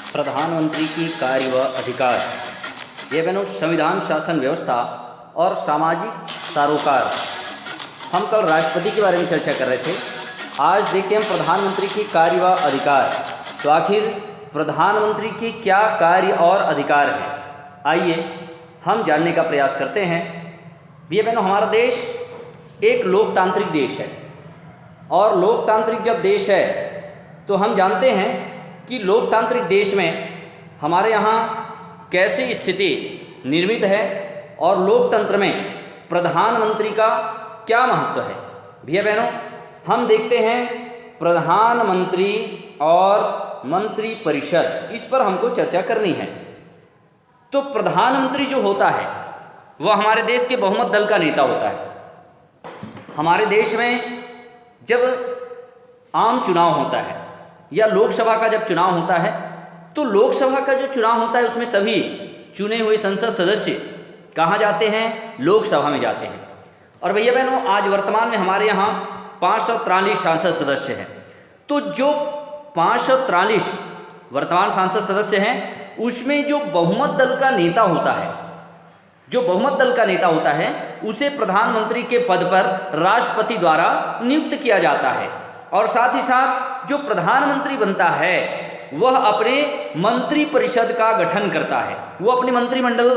प्रधानमंत्री की कार्य व अधिकार। ये बहनों संविधान, शासन व्यवस्था और सामाजिक सरोकार। हम कल राष्ट्रपति के बारे में चर्चा कर रहे थे। आज देखते हैं हम प्रधानमंत्री की कार्य व अधिकार। तो आखिर प्रधानमंत्री की क्या कार्य और अधिकार है, आइए हम जानने का प्रयास करते हैं। ये बहनों, हमारा देश एक लोकतांत्रिक देश है और लोकतांत्रिक जब देश है तो हम जानते हैं कि लोकतांत्रिक देश में हमारे यहाँ कैसी स्थिति निर्मित है और लोकतंत्र में प्रधानमंत्री का क्या महत्व है। भैया बहनों, हम देखते हैं प्रधानमंत्री और मंत्री परिषद, इस पर हमको चर्चा करनी है। तो प्रधानमंत्री जो होता है वह हमारे देश के बहुमत दल का नेता होता है। हमारे देश में जब आम चुनाव होता है या लोकसभा का जब चुनाव होता है तो लोकसभा का जो चुनाव होता है उसमें सभी चुने हुए संसद सदस्य कहाँ जाते हैं? लोकसभा में जाते हैं। और भैया बहनों, आज वर्तमान में हमारे यहाँ 543 सांसद सदस्य हैं। तो जो 543 वर्तमान सांसद सदस्य हैं उसमें जो बहुमत दल का नेता होता है, जो बहुमत दल का नेता होता है उसे प्रधानमंत्री के पद पर राष्ट्रपति द्वारा नियुक्त किया जाता है। और साथ ही साथ जो प्रधानमंत्री बनता है वह अपने मंत्री परिषद का गठन करता है। वो अपने मंत्रिमंडल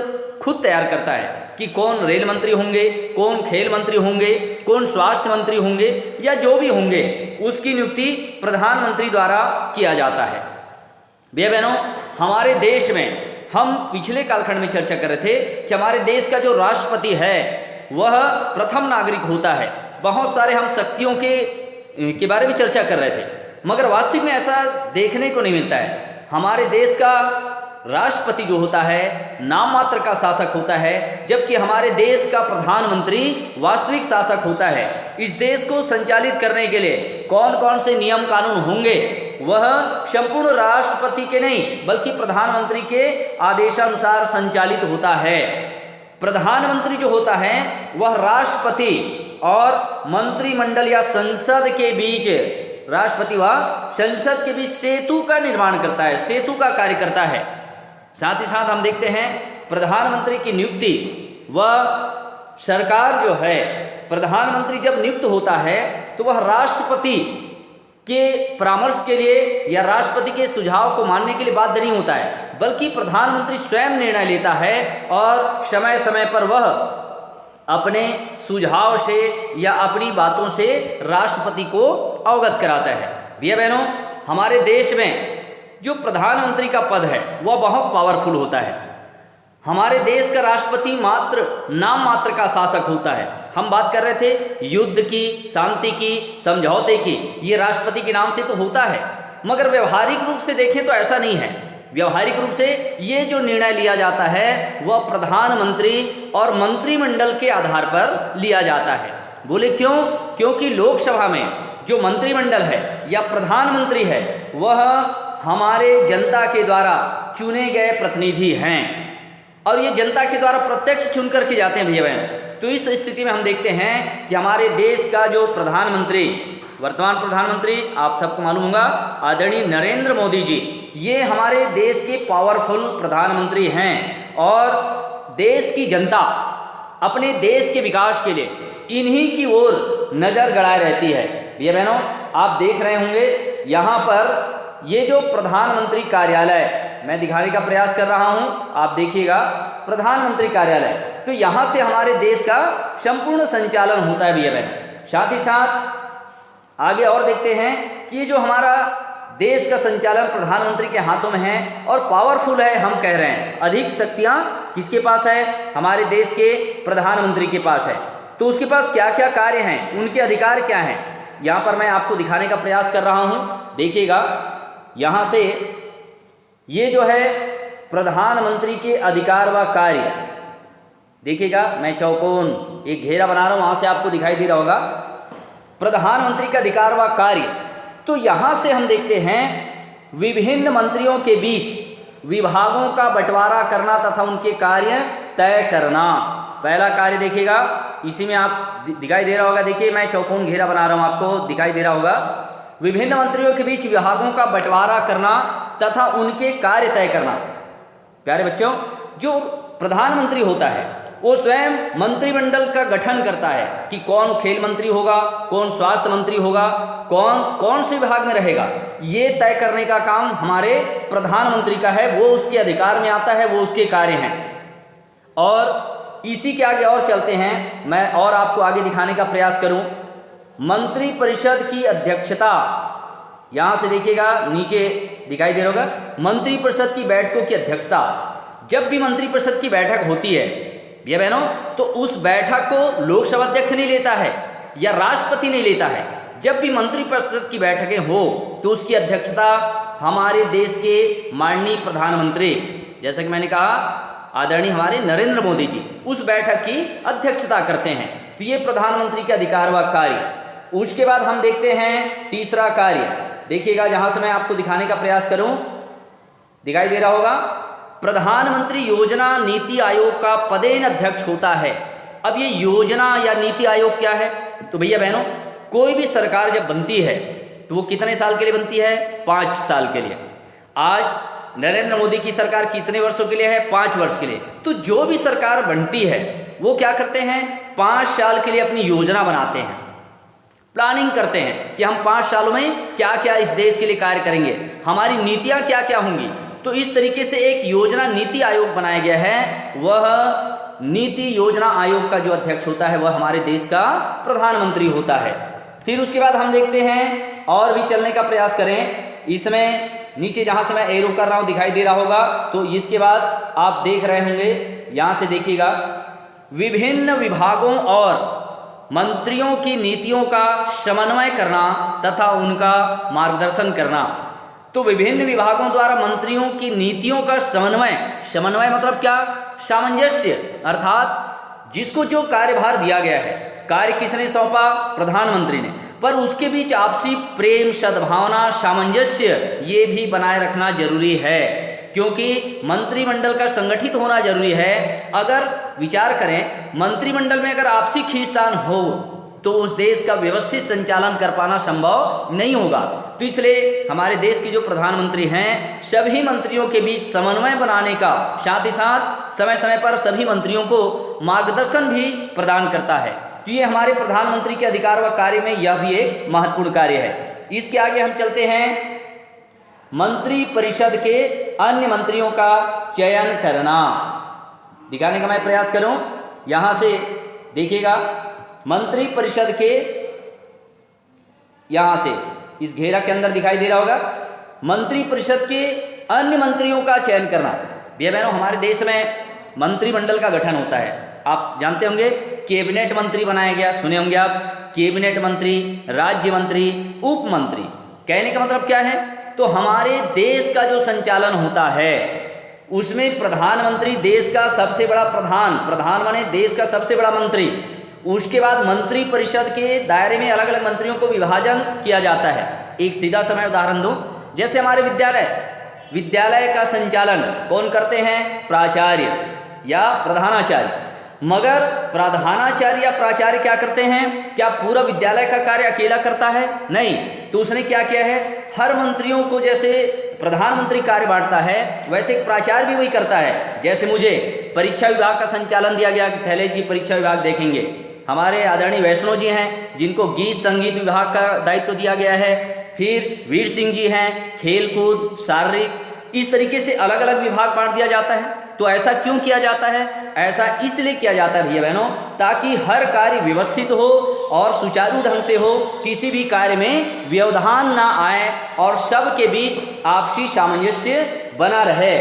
खुद तैयार करता है कि कौन रेल मंत्री होंगे, कौन खेल मंत्री होंगे, कौन स्वास्थ्य मंत्री होंगे या जो भी होंगे, उसकी नियुक्ति प्रधानमंत्री द्वारा किया जाता है। भैया बहनों, हमारे देश में हम पिछले कालखंड में चर्चा कर रहे थे कि हमारे देश का जो राष्ट्रपति है वह प्रथम नागरिक होता है। बहुत सारे हम शक्तियों के बारे में चर्चा कर रहे थे, मगर वास्तविक में ऐसा देखने को नहीं मिलता है। हमारे देश का राष्ट्रपति जो होता है नाम मात्र का शासक होता है, जबकि हमारे देश का प्रधानमंत्री वास्तविक शासक होता है। इस देश को संचालित करने के लिए कौन कौन से नियम कानून होंगे वह संपूर्ण राष्ट्रपति के नहीं बल्कि प्रधानमंत्री के आदेशानुसार संचालित होता है। प्रधानमंत्री जो होता है वह राष्ट्रपति और मंत्रिमंडल या संसद के बीच, राष्ट्रपति व संसद के बीच सेतु का निर्माण करता है, सेतु का कार्य करता है। साथ ही साथ हम देखते हैं प्रधानमंत्री की नियुक्ति व सरकार जो है, प्रधानमंत्री जब नियुक्त होता है तो वह राष्ट्रपति के परामर्श के लिए या राष्ट्रपति के सुझाव को मानने के लिए बाध्य नहीं होता है, बल्कि प्रधानमंत्री स्वयं निर्णय लेता है और समय समय पर वह अपने सुझाव से या अपनी बातों से राष्ट्रपति को अवगत कराता है। भैया बहनों, हमारे देश में जो प्रधानमंत्री का पद है वह बहुत पावरफुल होता है। हमारे देश का राष्ट्रपति मात्र नाम मात्र का शासक होता है। हम बात कर रहे थे युद्ध की, शांति की, समझौते की, ये राष्ट्रपति के नाम से तो होता है, मगर व्यवहारिक रूप से देखें तो ऐसा नहीं है। व्यवहारिक रूप से ये जो निर्णय लिया जाता है वह प्रधानमंत्री और मंत्रिमंडल के आधार पर लिया जाता है। बोले क्यों? क्योंकि लोकसभा में जो मंत्रिमंडल है या प्रधानमंत्री है वह हमारे जनता के द्वारा चुने गए प्रतिनिधि हैं और ये जनता के द्वारा प्रत्यक्ष चुन करके जाते हैं। भैया बहन, तो इस स्थिति में हम देखते हैं कि हमारे देश का जो प्रधानमंत्री, वर्तमान प्रधानमंत्री आप सबको मालूम होगा, आदरणीय नरेंद्र मोदी जी, ये हमारे देश के पावरफुल प्रधानमंत्री हैं और देश की जनता अपने देश के विकास के लिए इन्हीं की ओर नज़र गड़ाए रहती है। भैया बहनों, आप देख रहे होंगे यहाँ पर ये जो प्रधानमंत्री कार्यालय मैं दिखाने का प्रयास कर रहा हूँ, आप देखिएगा प्रधानमंत्री कार्यालय, तो यहाँ से हमारे देश का संपूर्ण संचालन होता है। भैया बहनों, साथ ही साथ आगे और देखते हैं कि ये जो हमारा देश का संचालन प्रधानमंत्री के हाथों में है और पावरफुल है। हम कह रहे हैं अधिक शक्तियां किसके पास है? हमारे देश के प्रधानमंत्री के पास है। तो उसके पास क्या क्या कार्य हैं, उनके अधिकार क्या हैं, यहाँ पर मैं आपको दिखाने का प्रयास कर रहा हूँ। देखिएगा यहाँ से ये जो है प्रधानमंत्री के अधिकार व कार्य, देखिएगा मैं चौकोन एक घेरा बना रहा हूँ, वहाँ से आपको दिखाई दे रहा होगा प्रधानमंत्री का अधिकार व कार्य। तो यहाँ से हम देखते हैं विभिन्न मंत्रियों के बीच विभागों का बंटवारा करना तथा उनके कार्य तय करना। पहला कार्य देखिएगा, इसी में आप दिखाई दे रहा होगा, देखिए मैं चौकोन घेरा बना रहा हूँ, आपको दिखाई दे रहा होगा। विभिन्न मंत्रियों के बीच विभागों का बंटवारा करना तथा उनके कार्य तय करना। प्यारे बच्चों, जो प्रधानमंत्री होता है वो स्वयं मंत्रिमंडल का गठन करता है कि कौन खेल मंत्री होगा, कौन स्वास्थ्य मंत्री होगा, कौन कौन से विभाग में रहेगा, ये तय करने का काम हमारे प्रधानमंत्री का है। वो उसके अधिकार में आता है, वो उसके कार्य हैं। और इसी के आगे और चलते हैं, मैं और आपको आगे दिखाने का प्रयास करूं। मंत्रिपरिषद की अध्यक्षता, यहां से देखिएगा नीचे दिखाई दे रहा होगा, मंत्रिपरिषद की बैठकों की अध्यक्षता। जब भी मंत्रिपरिषद की बैठक होती है भैया बहनों, तो उस बैठक को लोकसभा अध्यक्ष नहीं लेता है या राष्ट्रपति नहीं लेता है। जब भी मंत्रिपरिषद की बैठकें हो तो उसकी अध्यक्षता हमारे देश के माननीय प्रधानमंत्री, जैसा कि मैंने कहा आदरणीय हमारे नरेंद्र मोदी जी, उस बैठक की अध्यक्षता करते हैं। तो ये प्रधानमंत्री के अधिकार व कार्य। उसके बाद हम देखते हैं तीसरा कार्य, देखिएगा जहां से मैं आपको दिखाने का प्रयास करूं, दिखाई दे रहा होगा, प्रधानमंत्री योजना नीति आयोग का पदेन अध्यक्ष होता है। अब ये योजना या नीति आयोग क्या है? तो भैया बहनों, कोई भी सरकार जब बनती है तो वो कितने साल के लिए बनती है? 5 साल के लिए। आज नरेंद्र मोदी की सरकार कितने वर्षों के लिए है? 5 वर्ष के लिए। तो जो भी सरकार बनती है वो क्या करते हैं? 5 साल के लिए अपनी योजना बनाते हैं, प्लानिंग करते हैं कि हम 5 सालों में क्या क्या इस देश के लिए कार्य करेंगे, हमारी नीतियां क्या क्या होंगी। तो इस तरीके से एक योजना नीति आयोग बनाया गया है। वह नीति योजना आयोग का जो अध्यक्ष होता है वह हमारे देश का प्रधानमंत्री होता है। फिर उसके बाद हम देखते हैं और भी चलने का प्रयास करें। इसमें नीचे जहां से मैं एरो कर रहा हूं दिखाई दे रहा होगा, तो इसके बाद आप देख रहे होंगे, यहां से देखिएगा, विभिन्न विभागों और मंत्रियों की नीतियों का समन्वय करना तथा उनका मार्गदर्शन करना। तो विभिन्न विभागों द्वारा मंत्रियों की नीतियों का समन्वय मतलब क्या? सामंजस्य, अर्थात जिसको जो कार्यभार दिया गया है, कार्य किसने सौंपा? प्रधानमंत्री ने, पर उसके बीच आपसी प्रेम, सद्भावना, सामंजस्य ये भी बनाए रखना जरूरी है, क्योंकि मंत्रिमंडल का संगठित होना जरूरी है। अगर विचार करें, मंत्रिमंडल में अगर आपसी खींचतान हो तो उस देश का व्यवस्थित संचालन कर पाना संभव नहीं होगा। तो इसलिए हमारे देश के जो प्रधानमंत्री हैं, सभी मंत्रियों के बीच समन्वय बनाने का, साथ ही साथ समय समय पर सभी मंत्रियों को मार्गदर्शन भी प्रदान करता है। तो ये हमारे प्रधानमंत्री के अधिकार व कार्य में यह भी एक महत्वपूर्ण कार्य है। इसके आगे हम चलते हैं, मंत्रिपरिषद के अन्य मंत्रियों का चयन करना। दिखाने का मैं प्रयास करूं, यहां से देखिएगा, मंत्रिपरिषद के यहां से इस घेरा के अंदर दिखाई दे रहा होगा, मंत्रिपरिषद के अन्य मंत्रियों का चयन करना। भैया बहनों, हमारे देश में मंत्रिमंडल का गठन होता है, आप जानते होंगे। कैबिनेट मंत्री बनाया गया, सुने होंगे आप, कैबिनेट मंत्री, राज्य मंत्री, उप मंत्री। कहने का मतलब क्या है? तो हमारे देश का जो संचालन होता है उसमें प्रधानमंत्री देश का सबसे बड़ा प्रधान माने देश का सबसे बड़ा मंत्री। उसके बाद मंत्रिपरिषद के दायरे में अलग अलग मंत्रियों को विभाजन किया जाता है। एक सीधा सा मैं उदाहरण दूं, जैसे हमारे विद्यालय का संचालन कौन करते हैं? प्राचार्य या प्रधानाचार्य। मगर प्रधानाचार्य या प्राचार्य क्या करते हैं? क्या पूरा विद्यालय का कार्य अकेला करता है? नहीं। तो उसने क्या किया है, हर मंत्रियों को जैसे प्रधानमंत्री कार्य बांटता है, वैसे एक प्राचार्य भी वही करता है। जैसे मुझे परीक्षा विभाग का संचालन दिया गया कि थैलेज जी परीक्षा विभाग देखेंगे, हमारे आदरणीय वैष्णव जी हैं जिनको गीत संगीत विभाग का दायित्व दिया गया है, फिर वीर सिंह जी हैं खेलकूद, शारीरिक, इस तरीके से अलग अलग विभाग बांट दिया जाता है। तो ऐसा क्यों किया जाता है? ऐसा इसलिए किया जाता है भैया बहनों, ताकि हर कार्य व्यवस्थित हो और सुचारू ढंग से हो, किसी भी कार्य में व्यवधान ना आए और सबके बीच आपसी सामंजस्य बना रहे।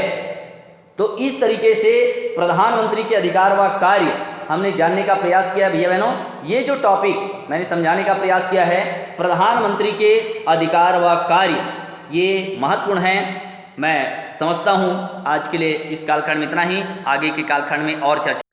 तो इस तरीके से प्रधानमंत्री के अधिकार व कार्य हमने जानने का प्रयास किया। भैया बहनों, ये जो टॉपिक मैंने समझाने का प्रयास किया है, प्रधानमंत्री के अधिकार व कार्य, ये महत्वपूर्ण है। मैं समझता हूँ आज के लिए इस कालखंड में इतना ही, आगे के कालखंड में और चर्चा